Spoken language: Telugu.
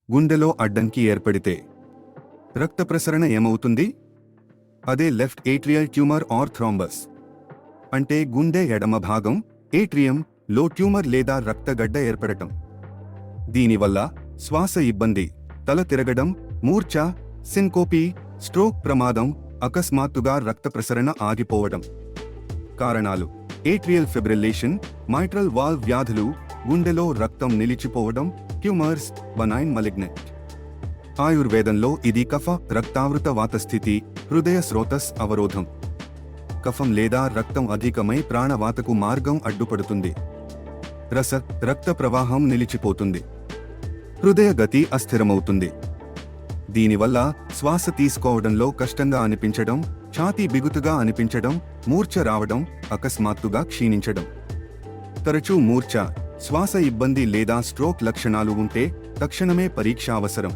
గుండెలో అడ్డంకి ఏర్పడితే రక్త ప్రసరణ ఏమవుతుంది? అదే left atrial tumour or thrombus. అంటే గుండె ఎడమ భాగం ఏట్రియం లో ట్యూమర్ లేదా రక్తగడ్డ ఏర్పడటం. దీనివల్ల శ్వాస ఇబ్బంది, తల తిరగడం, మూర్ఛ, సిన్కోపీ, స్ట్రోక్ ప్రమాదం, అకస్మాత్తుగా రక్త ప్రసరణ ఆగిపోవడం. కారణాలు: ఏట్రియల్ ఫిబ్రిల్లేషన్, మైట్రల్ వాల్వ్ వ్యాధులు, గుండెలో రక్తం నిలిచిపోవడం, ట్యూమర్స్, బనైన్ మలిగ్నెంట్. ఆయుర్వేదంలో ఇది కఫ రక్తావృత వాత స్థితి, హృదయ స్రోతస్ అవరోధం. కఫం లేదా రక్తం అధికమై ప్రాణవాతకు మార్గం అడ్డుపడుతుంది. రక్త ప్రవాహం నిలిచిపోతుంది. హృదయ గతి అస్థిరమవుతుంది. దీనివల్ల శ్వాస తీసుకోవడంలో కష్టంగా అనిపించడం, ఛాతీ బిగుతుగా అనిపించడం, మూర్ఛ రావడం, అకస్మాత్తుగా క్షీణించడం. తరచూ మూర్ఛ, శ్వాస ఇబ్బంది లేదా స్ట్రోక్ లక్షణాలు ఉంటే తక్షణమే పరీక్ష అవసరం.